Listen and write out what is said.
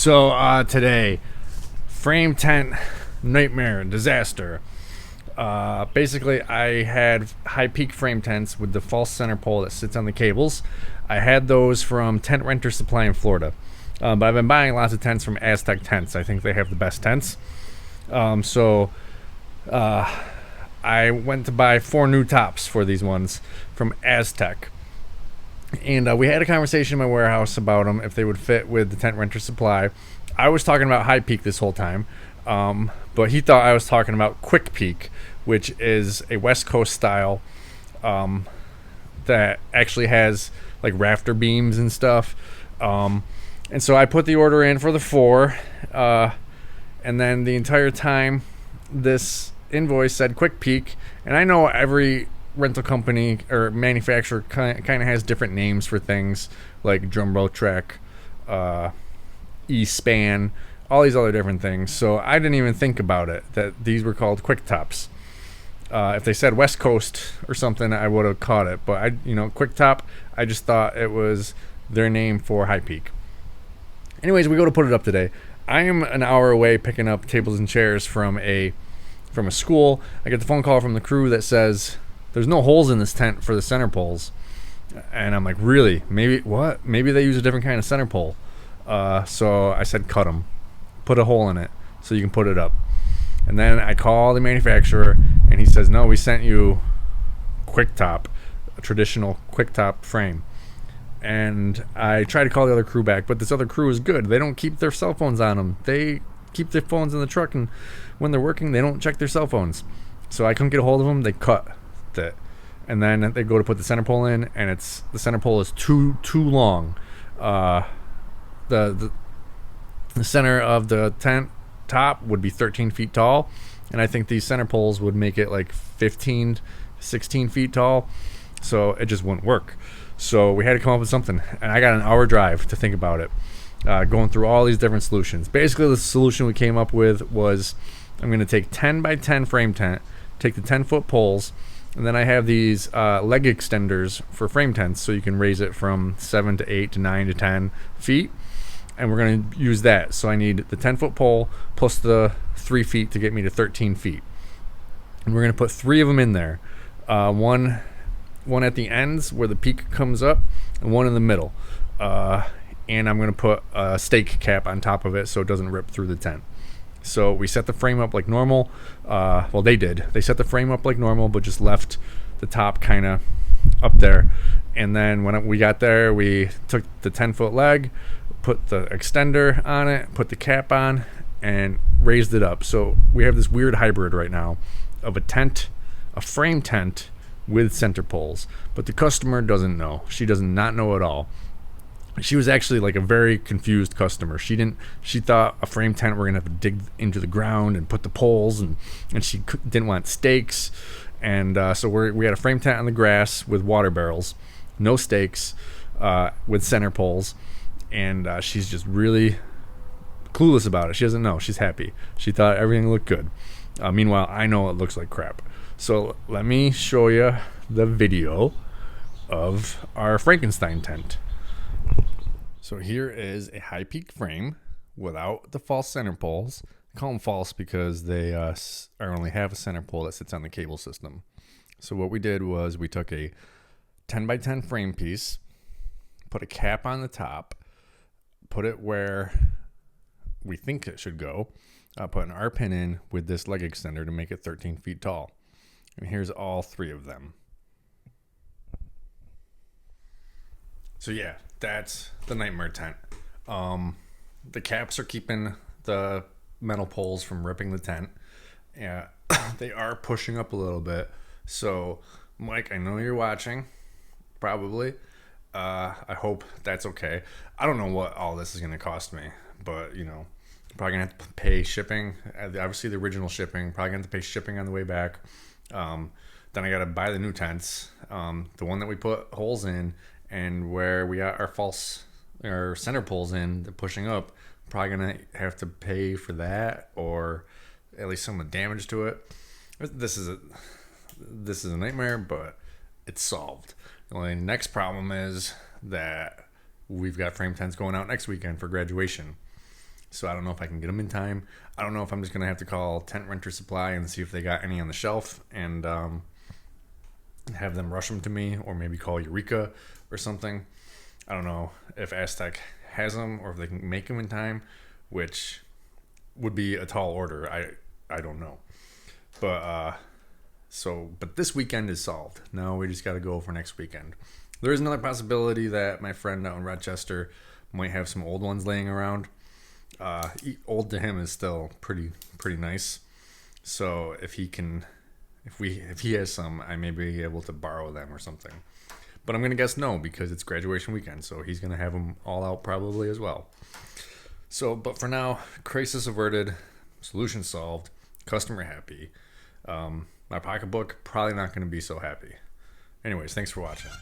So today, frame tent nightmare disaster. Basically, I had high peak frame tents with the false center pole that sits on the cables. I had those from Tent Renter Supply in Florida, but I've been buying lots of tents from Aztec Tents. I think they have the best tents. So I went to buy 4 new tops for these ones from Aztec. And we had a conversation in my warehouse about them, if they would fit with the Tent Renter Supply. I was talking about High Peak this whole time, but he thought I was talking about Quick Peak, which is a West Coast style that actually has like rafter beams and stuff. And so I put the order in for the 4, and then the entire time this invoice said Quick Peak, and I know every rental company or manufacturer kind of has different names for things like Jumbo Trek, E-Span, all these other different things. So I didn't even think about it that these were called Quick Tops. If they said West Coast or something, I would have caught it. But Quick Top, I just thought it was their name for High Peak. Anyways, we go to put it up today. I am an hour away picking up tables and chairs from a school. I get the phone call from the crew that says there's no holes in this tent for the center poles. And I'm like, really? Maybe they use a different kind of center pole. So I said, cut them. Put a hole in it so you can put it up. And then I call the manufacturer, and he says, no, we sent you Quick Top, a traditional Quick Top frame. And I try to call the other crew back, but this other crew is good. They don't keep their cell phones on them. They keep their phones in the truck, and when they're working, they don't check their cell phones. So I couldn't get a hold of them. They cut it. And then they go to put the center pole in, and the center pole is too long. The center of the tent top would be 13 feet tall, and I think these center poles would make it like 15, 16 feet tall. So it just wouldn't work. So we had to come up with something, and I got an hour drive to think about it, going through all these different solutions. Basically, the solution we came up with was I'm going to take 10 by 10 frame tent, take the 10-foot poles, and then I have these leg extenders for frame tents, so you can raise it from 7 to 8 to 9 to 10 feet, and we're going to use that. So I need the 10-foot pole plus the 3 feet to get me to 13 feet. And we're going to put 3 of them in there. One at the ends where the peak comes up, and one in the middle. And I'm going to put a stake cap on top of it so it doesn't rip through the tent. So we set the frame up like normal. Well, they did. They set the frame up like normal, but just left the top kind of up there. And then when we got there, we took the 10-foot leg, put the extender on it, put the cap on, and raised it up. So we have this weird hybrid right now of a frame tent with center poles. But the customer doesn't know. She does not know at all. She was actually like a very confused customer. She thought a frame tent we're gonna have to dig into the ground and put the poles, and she didn't want stakes, and so we had a frame tent on the grass with water barrels, no stakes, with center poles, and she's just really clueless about it. She doesn't know. She's happy. She thought everything looked good. Meanwhile, I know it looks like crap. So let me show you the video of our Frankenstein tent. So here is a high peak frame without the false center poles. I call them false because they only have a center pole that sits on the cable system. So what we did was we took a 10 by 10 frame piece, put a cap on the top, put it where we think it should go, put an R pin in with this leg extender to make it 13 feet tall. And here's all 3 of them. So yeah, that's the nightmare tent. The caps are keeping the metal poles from ripping the tent. Yeah, they are pushing up a little bit. So Mike, I know you're watching, probably. I hope that's okay. I don't know what all this is going to cost me, but probably gonna have to pay shipping. Obviously the original shipping. Probably gonna have to pay shipping on the way back. Then I gotta buy the new tents. The one that we put holes in, and where we got our center poles in, they're pushing up. Probably gonna have to pay for that, or at least some of the damage to it. This is a nightmare, but it's solved. The only next problem is that we've got frame tents going out next weekend for graduation. So I don't know if I can get them in time. I don't know if I'm just gonna have to call Tent Renter Supply and see if they got any on the shelf and have them rush them to me, or maybe call Eureka or something. I don't know if Aztec has them or if they can make them in time, which would be a tall order. I don't know, but but this weekend is solved. Now we just got to go for next weekend. There is another possibility that my friend out in Rochester might have some old ones laying around. Old to him is still pretty nice. So if he has some, I may be able to borrow them or something. But I'm gonna guess no, because it's graduation weekend, so he's gonna have them all out probably as well. So, but for now, crisis averted, solution solved, customer happy. My pocketbook probably not gonna be so happy. Anyways, thanks for watching.